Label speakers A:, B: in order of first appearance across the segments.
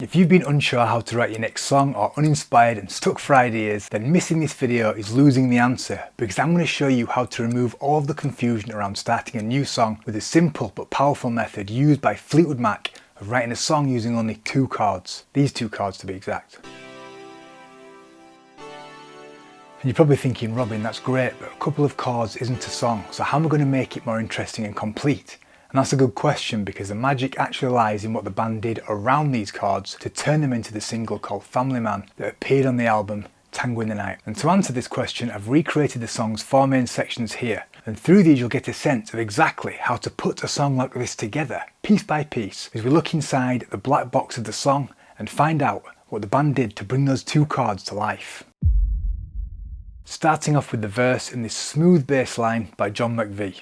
A: If you've been unsure how to write your next song or uninspired and stuck for ideas, then missing this video is losing the answer, because I'm going to show you how to remove all of the confusion around starting a new song with a simple but powerful method used by Fleetwood Mac of writing a song using only 2 chords. These 2 chords to be exact. And you're probably thinking, Robin, that's great, but a couple of chords isn't a song, so how am I going to make it more interesting and complete? And that's a good question, because the magic actually lies in what the band did around these chords to turn them into the single called Family Man that appeared on the album Tango in the Night. And to answer this question, I've recreated the song's 4 main sections here, and through these you'll get a sense of exactly how to put a song like this together, piece by piece, as we look inside the black box of the song and find out what the band did to bring those 2 chords to life. Starting off with the verse in this smooth bass line by John McVie.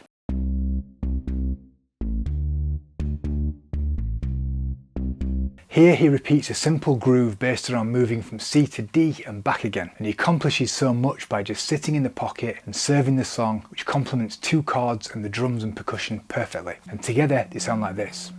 A: Here he repeats a simple groove based around moving from C to D and back again, and he accomplishes so much by just sitting in the pocket and serving the song, which complements 2 chords and the drums and percussion perfectly. And together they sound like this.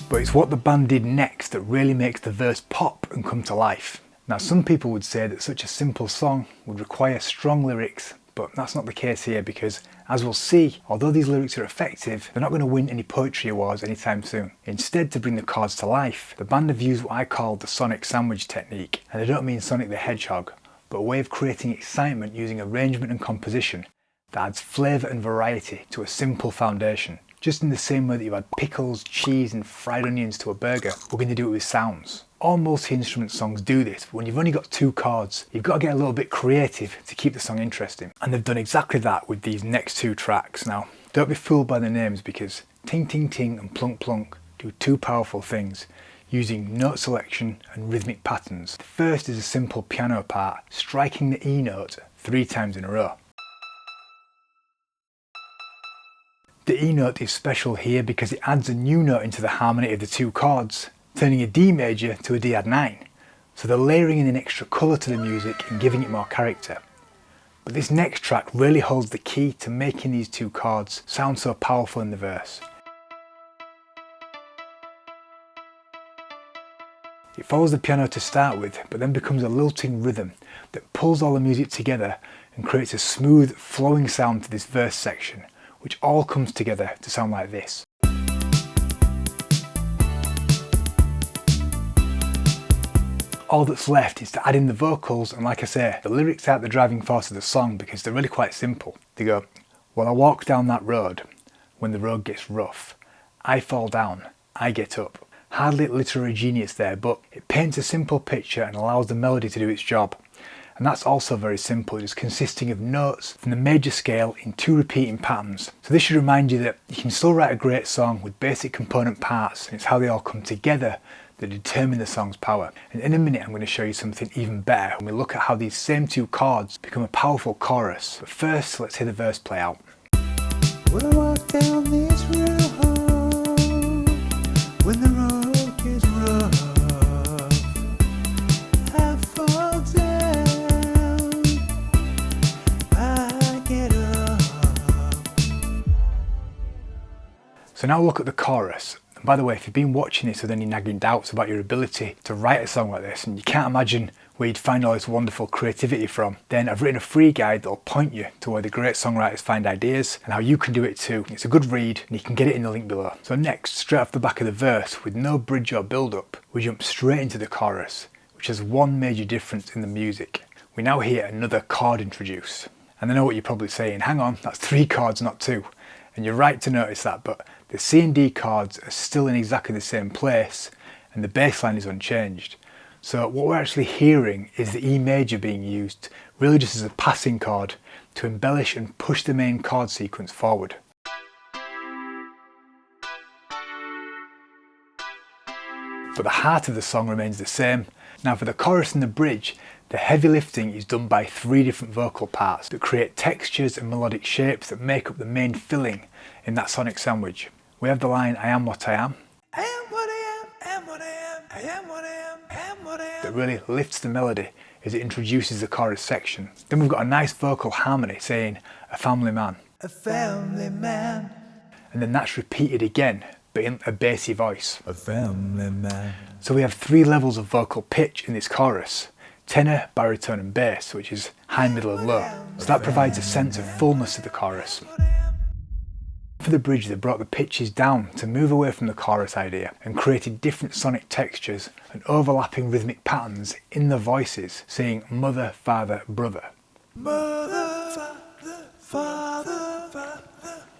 A: But it's what the band did next that really makes the verse pop and come to life. Now, some people would say that such a simple song would require strong lyrics, but that's not the case here, because as we'll see, although these lyrics are effective, they're not going to win any poetry awards anytime soon. Instead, to bring the chords to life, the band have used what I call the sonic sandwich technique, and I don't mean Sonic the Hedgehog, but a way of creating excitement using arrangement and composition that adds flavour and variety to a simple foundation. Just in the same way that you add pickles, cheese and fried onions to a burger, we're going to do it with sounds. All multi-instrument songs do this, but when you've only got 2 chords, you've got to get a little bit creative to keep the song interesting. And they've done exactly that with these next 2 tracks. Now, don't be fooled by the names, because Ting Ting Ting and Plunk Plunk do 2 powerful things using note selection and rhythmic patterns. The first is a simple piano part, striking the E note 3 times in a row. The E note is special here because it adds a new note into the harmony of the 2 chords, turning a D major to a D add 9. So they're layering in an extra colour to the music and giving it more character. But this next track really holds the key to making these 2 chords sound so powerful in the verse. It follows the piano to start with, but then becomes a lilting rhythm that pulls all the music together and creates a smooth, flowing sound to this verse section, which all comes together to sound like this. All that's left is to add in the vocals, and like I say, the lyrics aren't the driving force of the song because they're really quite simple. They go, "Well, I walk down that road, when the road gets rough. I fall down, I get up." Hardly literary genius there, but it paints a simple picture and allows the melody to do its job. And that's also very simple, just consisting of notes from the major scale in 2 repeating patterns. So this should remind you that you can still write a great song with basic component parts, and it's how they all come together that determine the song's power. And in a minute I'm going to show you something even better when we look at how these same 2 chords become a powerful chorus. But first, let's hear the verse play out. Well, I walk down this road, when the road gets rough, I fall down, I get up. So now look at the chorus. By the way, if you've been watching this with any nagging doubts about your ability to write a song like this and you can't imagine where you'd find all this wonderful creativity from, then I've written a free guide that'll point you to where the great songwriters find ideas and how you can do it too. It's a good read and you can get it in the link below. So next, straight off the back of the verse, with no bridge or build up, we jump straight into the chorus, which has one major difference in the music. We now hear another chord introduced. And I know what you're probably saying, hang on, that's 3 chords, not 2. And you're right to notice that, but the C and D chords are still in exactly the same place and the bass line is unchanged. So what we're actually hearing is the E major being used really just as a passing chord to embellish and push the main chord sequence forward. But the heart of the song remains the same. Now for the chorus and the bridge, the heavy lifting is done by 3 different vocal parts that create textures and melodic shapes that make up the main filling in that sonic sandwich. We have the line, "I am what I am." I am what I am what I am, I am what I am what I am. That really lifts the melody as it introduces the chorus section. Then we've got a nice vocal harmony saying, "A family man." A family man. and then that's repeated again, but in a bassy voice.
B: A family man.
A: So we have 3 levels of vocal pitch in this chorus: tenor, baritone and bass, which is high, middle and low. So that provides a sense of fullness to the chorus. For the bridge, they brought the pitches down to move away from the chorus idea and created different sonic textures and overlapping rhythmic patterns in the voices, saying mother, father, brother.
B: Mother, father,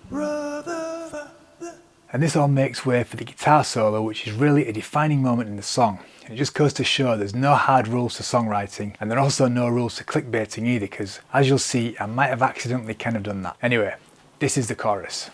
B: brother, father.
A: And this all makes way for the guitar solo, which is really a defining moment in the song. And it just goes to show there's no hard rules to songwriting, and there are also no rules to clickbaiting either, because as you'll see, I might have accidentally kind of done that. Anyway, this is the chorus.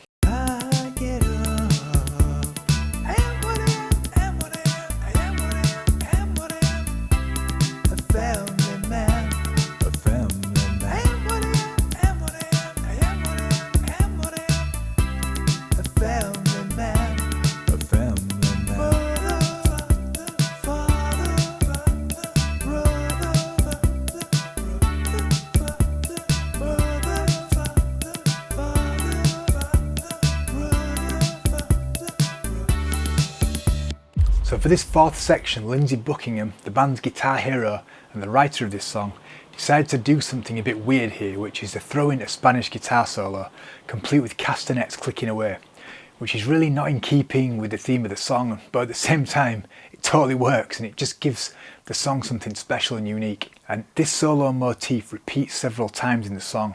A: So for this 4th section, Lindsey Buckingham, the band's guitar hero and the writer of this song, decided to do something a bit weird here, which is to throw in a Spanish guitar solo, complete with castanets clicking away, which is really not in keeping with the theme of the song, but at the same time, it totally works and it just gives the song something special and unique. And this solo motif repeats several times in the song,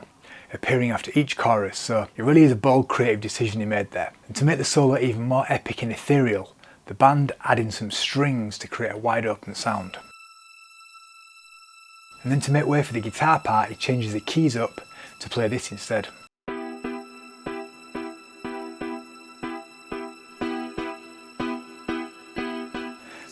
A: appearing after each chorus, so it really is a bold creative decision he made there. And to make the solo even more epic and ethereal, the band add in some strings to create a wide open sound. And then to make way for the guitar part, he changes the keys up to play this instead.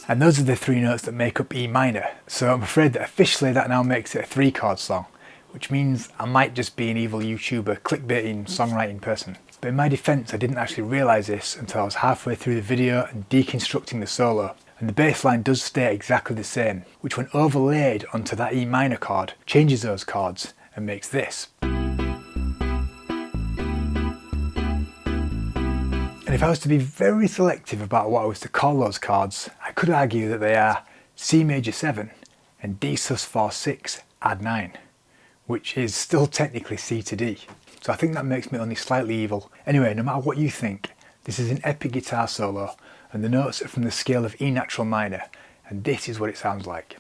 A: And those are the 3 notes that make up E minor, so I'm afraid that officially that now makes it a 3-chord song, which means I might just be an evil YouTuber clickbaiting songwriting person. But in my defence, I didn't actually realise this until I was halfway through the video and deconstructing the solo, and the bass line does stay exactly the same, which when overlaid onto that E minor chord, changes those chords and makes this. And if I was to be very selective about what I was to call those chords, I could argue that they are C major 7 and D sus4 6 add 9, which is still technically C to D. So I think that makes me only slightly evil. Anyway, no matter what you think, this is an epic guitar solo, and the notes are from the scale of E natural minor, and this is what it sounds like.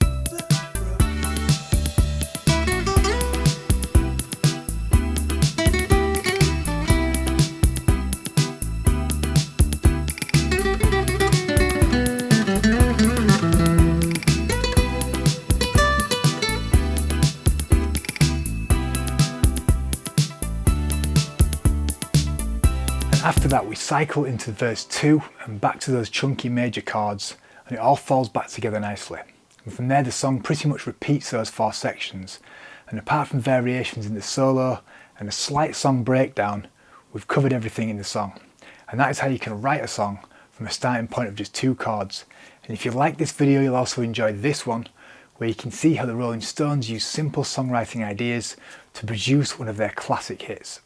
A: After that, we cycle into verse 2 and back to those chunky major chords, and it all falls back together nicely. And from there, the song pretty much repeats those 4 sections, and apart from variations in the solo and a slight song breakdown, we've covered everything in the song. And that is how you can write a song from a starting point of just 2 chords. And if you like this video, you'll also enjoy this one, where you can see how the Rolling Stones use simple songwriting ideas to produce one of their classic hits.